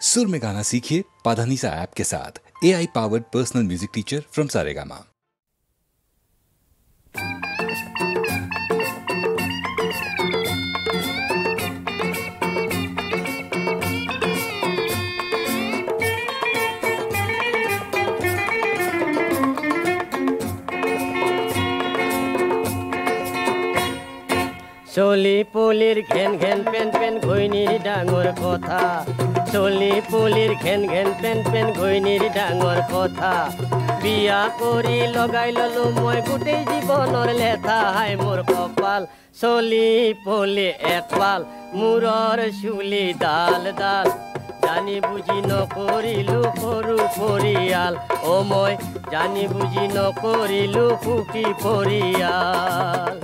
सुर में गाना सीखिए पाधानीसा ऐप के साथ। AI powered personal music teacher from Saregama. চলি পুলিৰ ঘেন ঘেন পেন পেন ঘৈণীৰ ডাঙৰ কথা চলি পুলিৰ ঘেন ঘেন পেন পেন ঘৈণীৰ ডাঙৰ কথা বিয়া কৰি লগাই ললো মই গোটেই জীৱনৰ লেঠা হাই মোৰ কপাল চলি পুলি একপাল মূৰৰ চুলি ডাল ডাল জানি বুজি নকৰিলো সৰু পৰিয়াল অ মই জানি বুজি নকৰিলো সুখী পৰিয়াল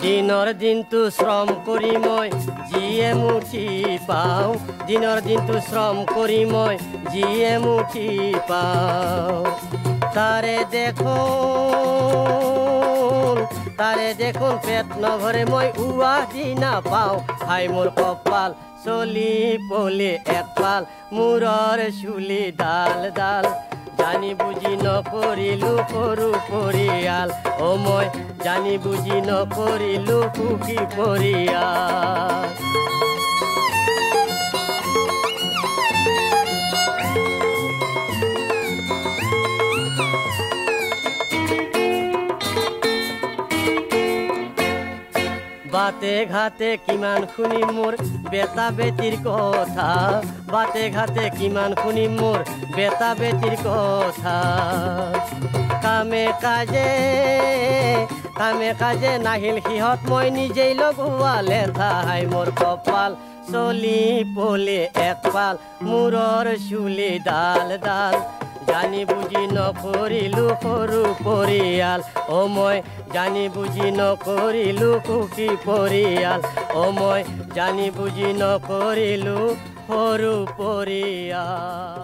দিনৰ দিনটো শ্ৰম কৰি মই যিয়ে মুঠি পাওঁ দিনৰ দিনটো শ্ৰম কৰি মই যিয়ে মুঠি পাওঁ তাৰে দেখোন পেট নভৰে মই উৱাহি নাপাওঁ হাই মোৰ কপাল চলি পলি একপাল মূৰৰ চুলি ডাল ডাল জানি বুজি নকৰিলো সৰু পৰিয়াল অ মই জানি বুজি নকৰিলো সুখী পৰিয়াল বাতে ঘাটে কিমান শুনি মোৰ বেটা বেটিৰ কথা বাতে ঘাটে কিমান শুনি মোৰ বেটা বেটিৰ কথা কামে কাজে নাহিল সিহঁত মই নিজেই লগোৱা লেঠা হাই মোৰ কপাল চলি পলি একপাল মূৰৰ চুলি ডাল ডাল জানি বুজি নকৰিলো সৰু পৰিয়াল অ মই জানি বুজি নকৰিলো সুখী পৰিয়াল অ মই জানি বুজি নকৰিলো সৰু পৰিয়াল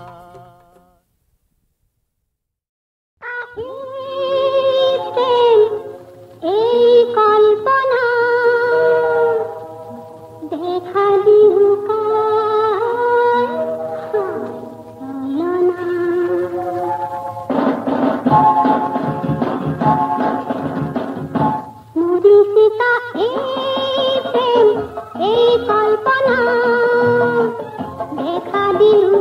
এই কল্পনা দেখা দিও মুদিসিতা এই প্রেম এই কল্পনা দেখা দিও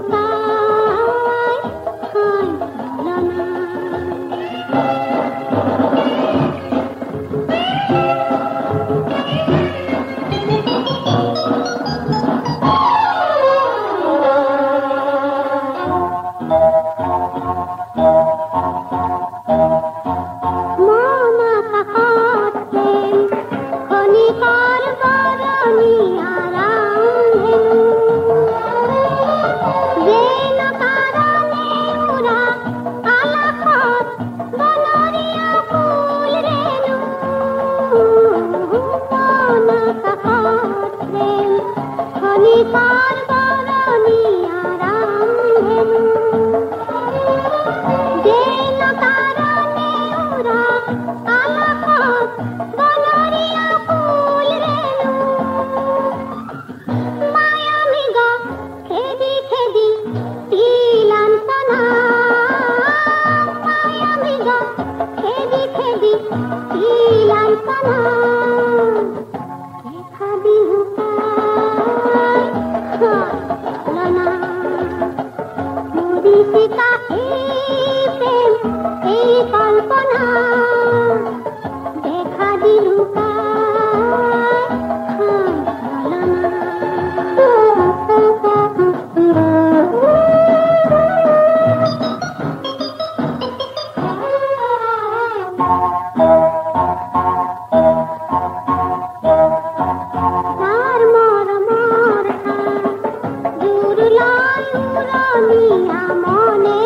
মনে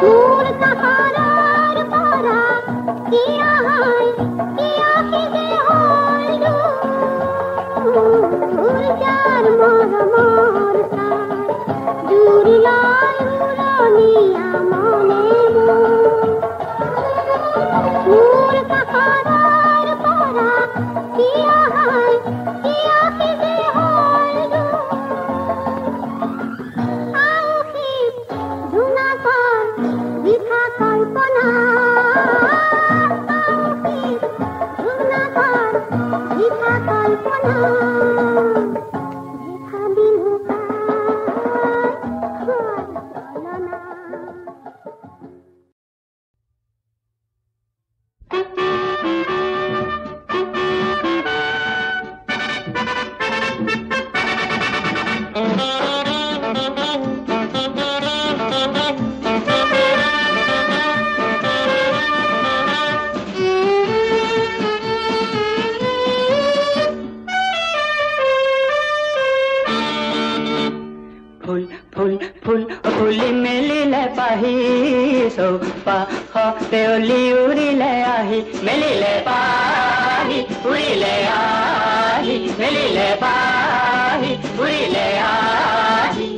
মোর করিলাই উড়নিয়া মনে মোর কাকারার পরা কিয়া হয় কিয়া কি যে হয় আউকি ধুনা কর মিঠা কল্পনা আউকি ধুনা কর মিঠা কল্পনা দেখা দিন फुली मेलिले पाही सो पाखते ओली उड़िले आही मेलिले पाही उड़िले आही मेलिले पाही उड़िले आही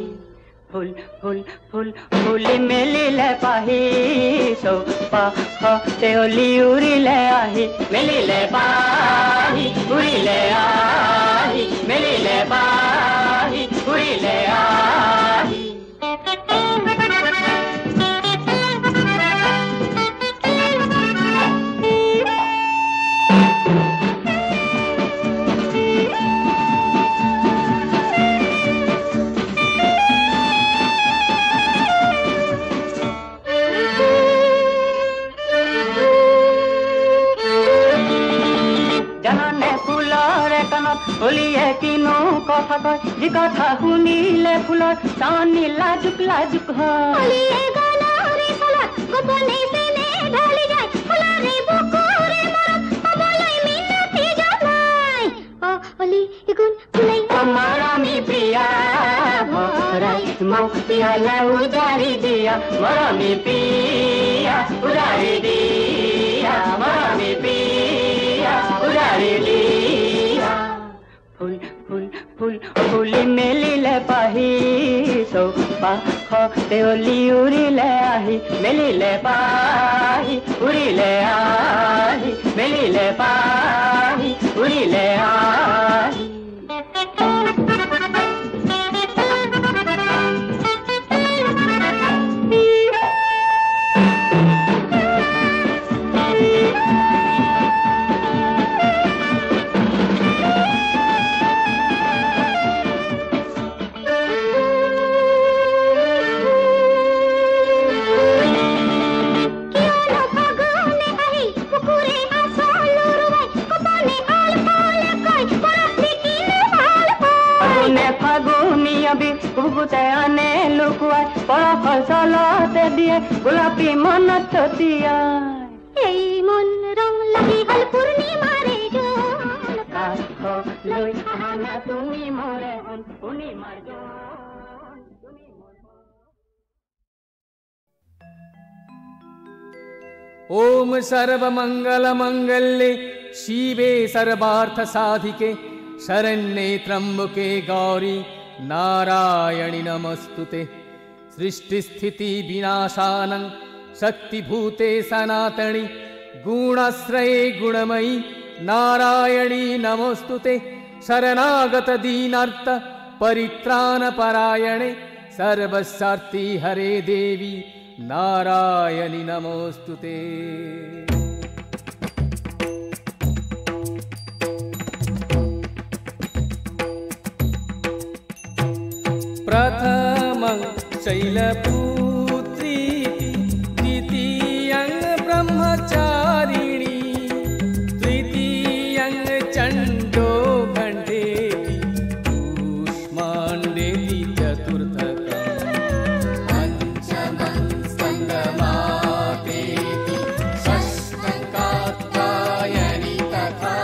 फुली मेलिले पाही सो पाखते ओली उड़िले आही मेलिले पाही उड़िले आही मेलिले पाही उड़िले आही ওলিয়ে কিনো কথা কয় যে কথা শুনিলে ফুলৰ চানি লাজুক লাজুক হয় ওলিয়ে গলাৰে ফলত গোপনে চেনে ঢালি যায় ফুলৰে বুকুৰে মৰত পাবলৈ মিনতি জনাই ওলি গুণ ফুলাই আমাৰ আমি প্ৰিয়া ভৰাই মৌপিয়ালা উজাৰি দিয়া মৰমী প্ৰিয়া উজাৰি দিয়া মৰমী প্ৰিয়া উজাৰি দিয়া फुली मेलिले पाही सो पाखते ओली उड़िले आही मेलिले पाही उड़िले आही मेलिले पाही उड़िले आही আনে লুকুৱাই পৰফল চলতে দিয়ে গোলাপী মনত দিয়া এই মন ৰং লাগি হল পূৰ্ণিমাৰে জোন কাষ লৈ আনা তুমি মৰে হন পূৰ্ণিমাৰ জোন তুমি ओम सर्वमंगल मंगल्ये शिवे सर्वार्थ साधिके शरण्ये त्र्यंबके गौरी नारायणि नमस्तुते सृष्टि स्थिति विनाशानं शक्तिभूते सनातनि गुणाश्रये गुणमयी नारायणि नमोस्तुते शरणागत दीनार्थ परित्राण परायणे सर्वसार्थी हरे देवी नारायणि नमोस्तुते प्रथमं शैलपुत्री द्वितीयं ब्रह्मचारिणी तृतीयं चण्डो गण्डेति कूष्माण्डेति चतुर्थकं पंचमं स्कन्दमातेति षष्ठं कात्यायनी तथा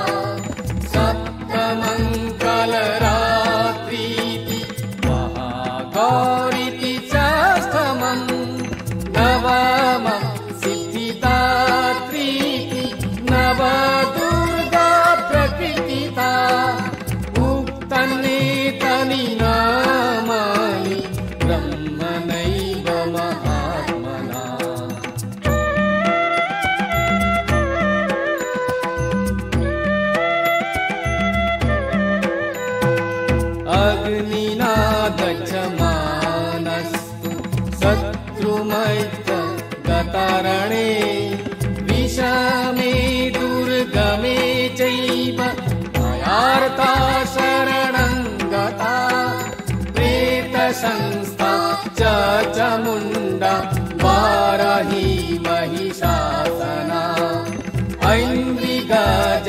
सप्तमं कलरात्रीति गौरीति च अष्टमं मध्य गतारणे विषमे दुर्गमे चैव भयार्ता शरणं गता प्रेतसंस्था च मुण्डा वाराही महिषासना ऐन्द्रिगज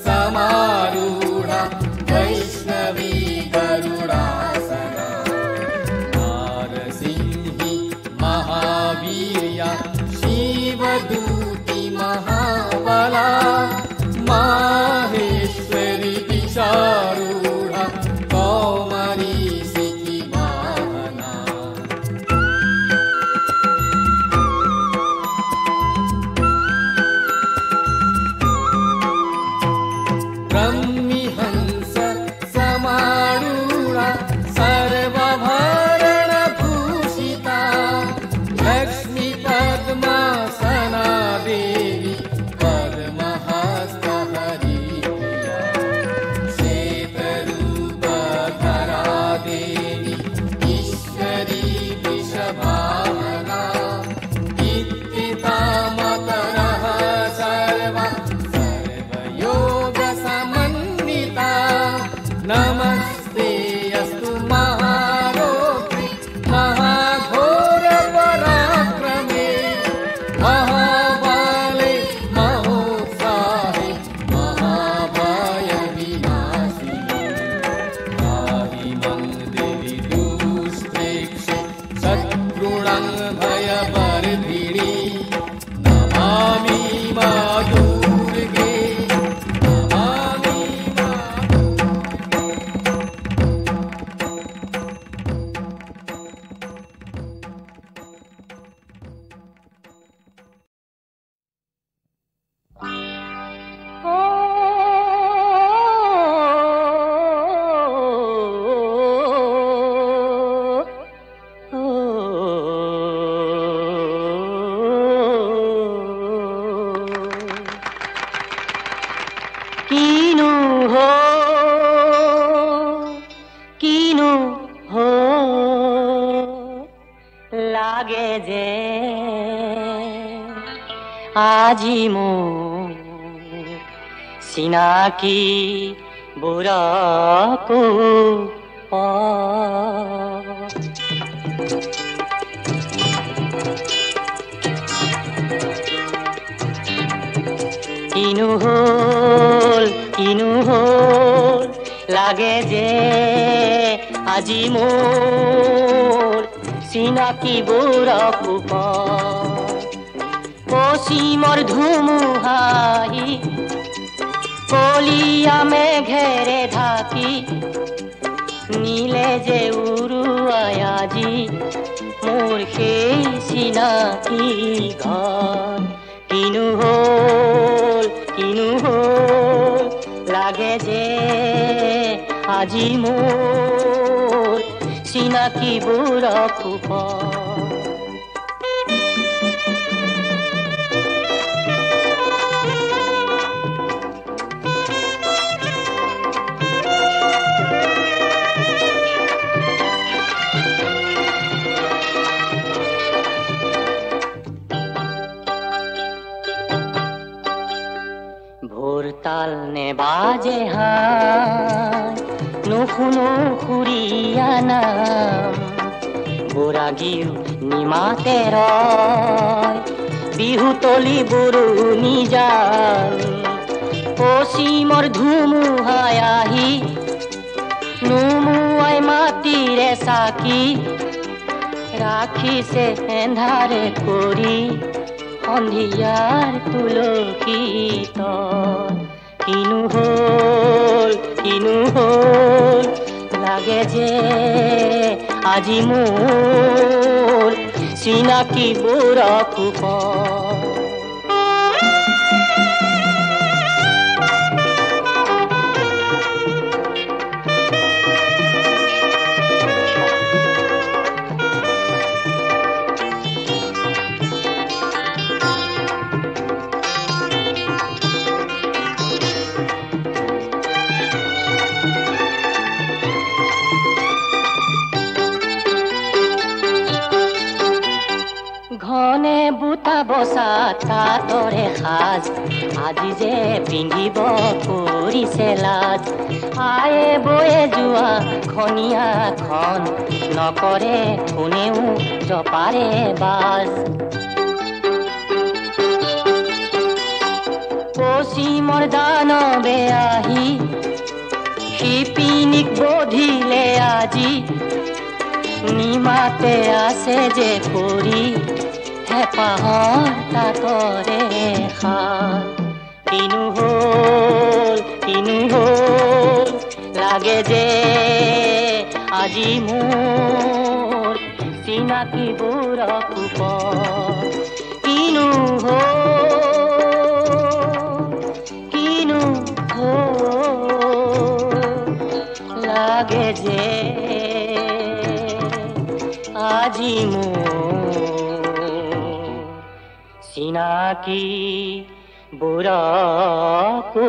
समारूढा वैष्णवी गरुडासना नारसिंही महावीर्या शिवदूती महाबला माहेश्वरी दिशारूढा कौमारी सिखी वाहना ब्रह्मिहंस समारूढा सर्वभरणभूषिता लक्ष्मी पद्मासना देवी पद्महस्तहरिप्रिया श्वेतरूपधरा देवी ईश्वरी वृषभावना इत्थिता मकरः सर्वा सर्वयोगसमन्विता नमस्ते अस्तु महारोग्रि महाघोरपराक्रमे महाबाले महोत्साहे महाभयविनाशिने पाहि मं देवि दुष्प्रेक्षे शत्रुणां भयवर्धिनी नमामि मा दुर्गे नमामि मा কিনু হো লাগে যে আজি মোৰ চিনাকি বুঢ়াকো কিনু হল লাগে যে আজি মোৰ চিনাকি বুঢ়াকো পশ্চিমৰ ধুমুহাই কলিয়া মেঘেৰে ঢাকি নীলে যে উৰুৱাই আজি মোৰ সেই চিনাকি ঘৰ কিনু হল লাগে যে আজি মোৰ চিনাকি বুঢ়াকো ভোৰতাল নে বাজে হান নুশুনো খুৰিয়া নাম বুঢ়াগীও নিমাতে ৰয় বিহুতলি বুৰুনি যান পশ্চিমৰ ধুমুহাই আহি নুমুৱাই মাটিৰে চাকি ৰাখিছে এন্ধাৰে কৰি সন্ধিয়াৰ তুলসী তল কিনু হল লাগে যে আজি মোৰ চিনাকি বুঢ়াকো ঘণ্টা বসা তাতৰে সাজ আজি যে পিন্ধিব কৰিছে লাজ আয়ে বয়ে যোৱা খনিয়াখন নকৰে কোনেও জপাৰে বাজ পশ্চিমৰ দানৱে আহি শিপিনীক বধিলে আজি নিমাতে আছে যে পৰি হেঁপাহৰ তাতৰে সাজ কিনো হ'ল লাগে যে আজি মোৰ চিনাকিবোৰক কিনো লাগে যে আজি মোৰ চিনাকি বুঢ়াকো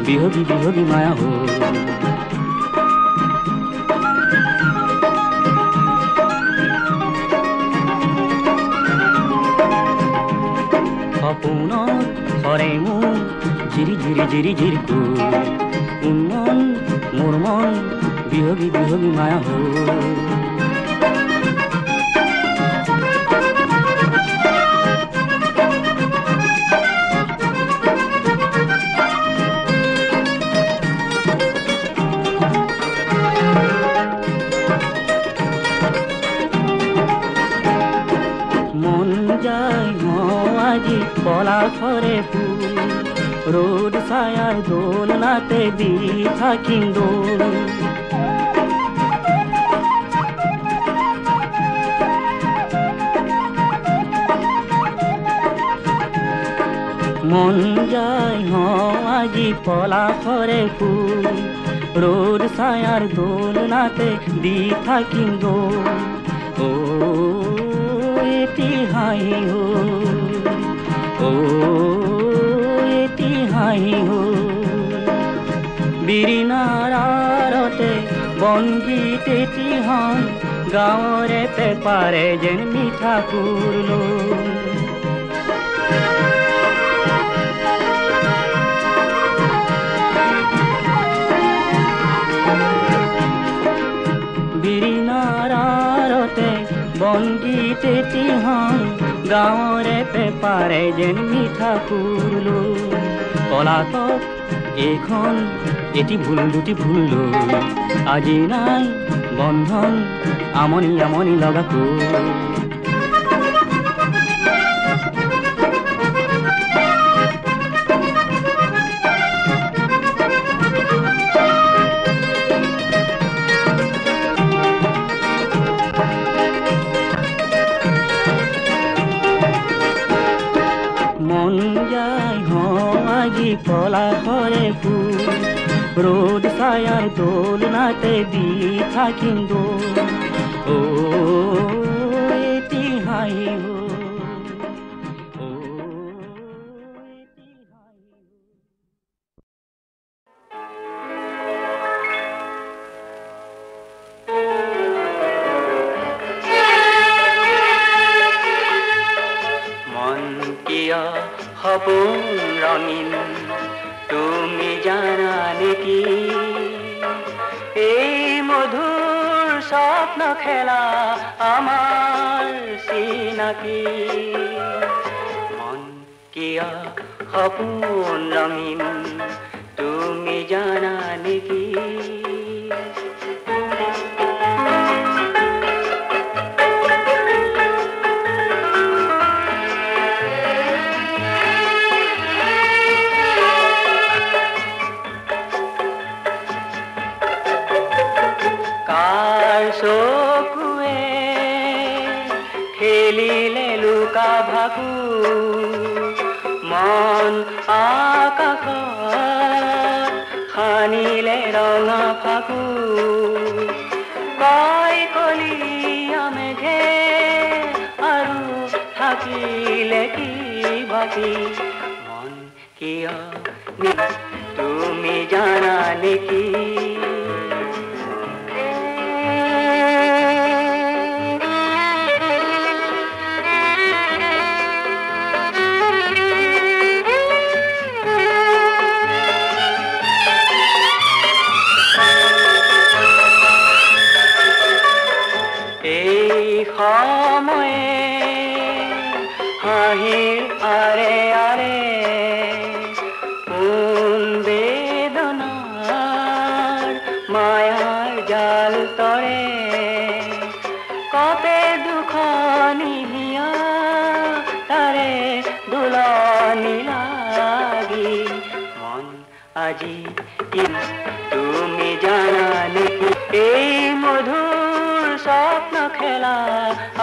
বিহগী বিহগী মায়া হ'ল সপোনত সৰে মোৰ ঝিৰি ঝিৰি ঝিৰি ঝিৰি কৈ উন্মন মোৰ মন বিহগী বিহগী মায়া হ'ল যায় আজি পলাশরে ফুল রোদ ছায়ার দোলনাতে দি থাকিম দোল মন যায় আজি পলাশরে ফুল রোদ ছায়ার দোলনাতে দি থাকিম দোল ও এটি হাঁহি হো ও এটি হাঁহি হো বিৰিণাৰতে বনগীত এটি হন গাঁৱৰে পেপাৰে যেন মিঠা সুৰ বিৰিণাৰতে বনগীত এটি হন গাঁৱৰে পেপাৰে যেন মিঠা সুৰ পলাতক এইখন এটি ভুল দুটি ভুল আজি নাই বন্ধন আমনি আমনি লগা মন যায় আজি পলাশরে ফুল রোদ ছায়ার দোলনাতে দি থাকিম দোল ও এটি হাঁহি হো ও এটি হাঁহি মন কিয় সপোন রঙিন তুমি জানা নেকি এই মধুর স্বপ্ন খেলা আমার চিনাকি মন কিয় সপোন রঙিন তুমি জানা নেকি চকুৱে খেলিলে লুকা ভাকু মন আকাশত খানিলে ৰঙা ফাকু কয় কলীয়া মেঘে আৰু থাকিলে কি বাকি মন কিয় তুমি জানা নেকি সময়ে হাঁহিৰ আৰে আৰে কোন বেদনাৰ মায়াৰ জাল তৰে কপে দুখনি হিয়া তাৰে দুলনি লাগি মন আজি তুমি জানা নেকি এই মধুৰ স্বপ্ন খেলা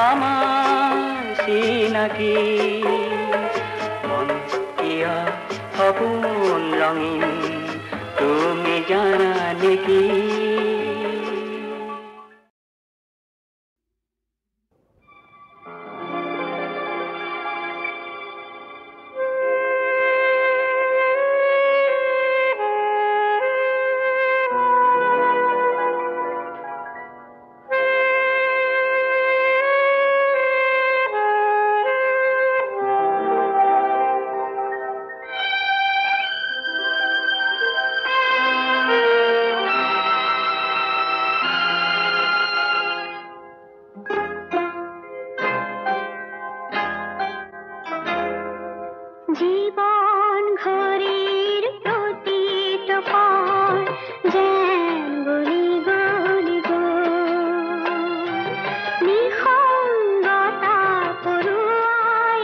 আমার চিনাকি মন কিয় সপোন রঙিন তুমি জানা নেকি জীবন ঘড়ির প্রতিট পর যেন গলি গলি নিঃসঙ্গতা পড়ুয়াই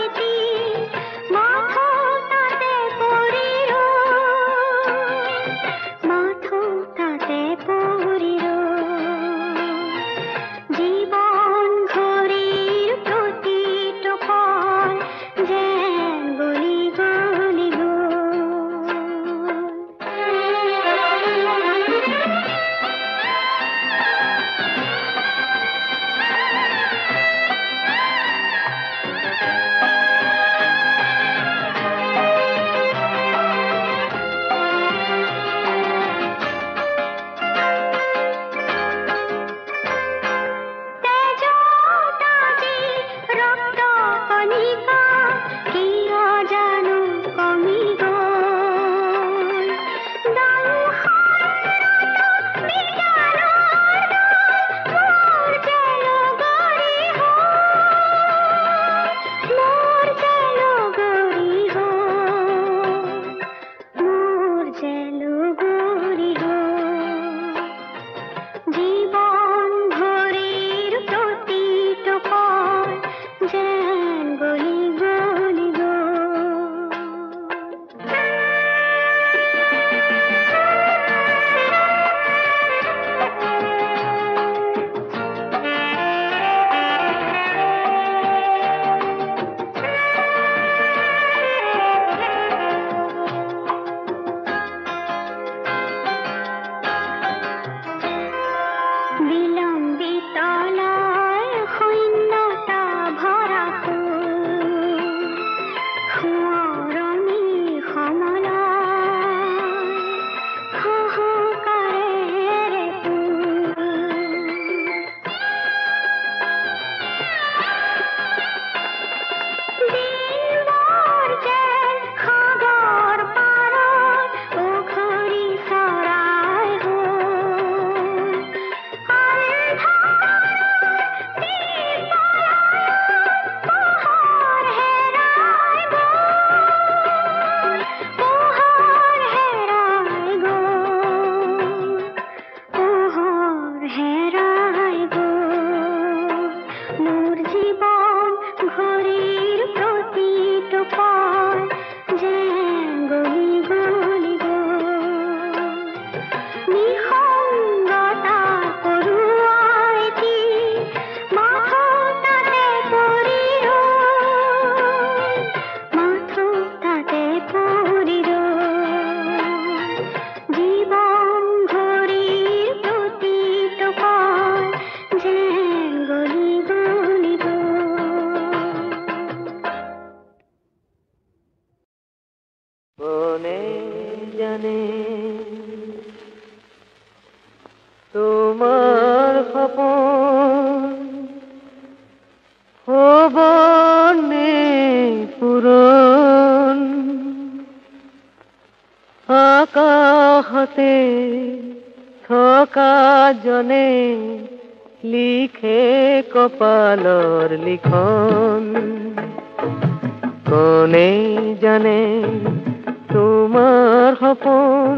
জানে তোমার সপোন হবনে পূরণ আকাশতে থকা জনে লিখে কপালৰ লিখন কোনে জানে তোমাৰ সপোন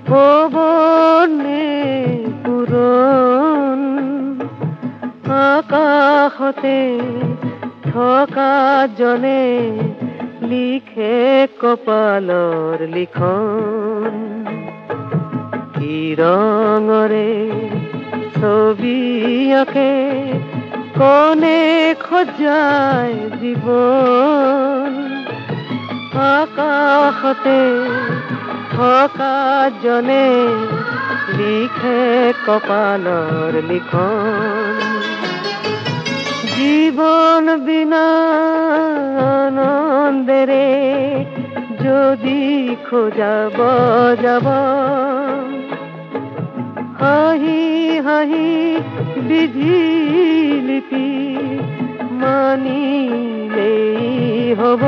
হবনে পূৰণ আকাশতে থকা জনে লিখে কপালৰ লিখন কি ৰঙৰে ছবি আঁকে কোনে খজায় জীৱন আকাশতে থকা জনে লিখে কপালৰ লিখন জীবন বিনা আনন্দেৰে যদি খোজাব যাব হাঁহি হাঁহি বিধি লিপি মানিলেই হ'ব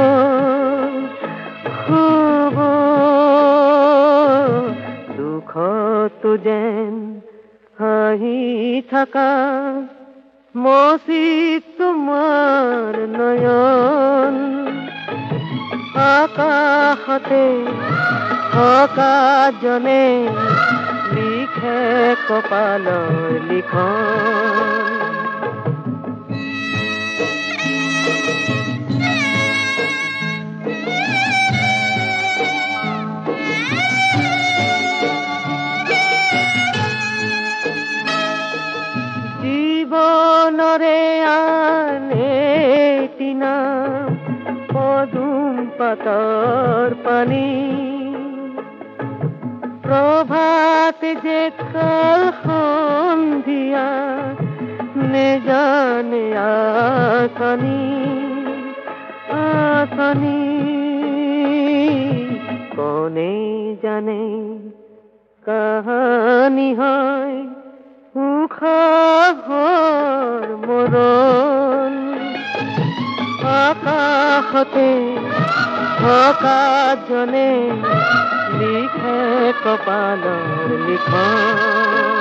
হ'ব দুখতো যেন হাঁহি থাকা মচিত তোমাৰ নয়ন আকাশতে থকা জনে লিখে কপালৰ লিখন জীৱনৰে আনে টিনা পদুম পাতৰ পানী প্রভাত যে কাল সন্ধিয়া নেজানে আসনি আসনি কোনে জানে কাহানি হয় উশাহৰ মৰণ আকাশতে থকা জনে লিখে কপালৰ লিখন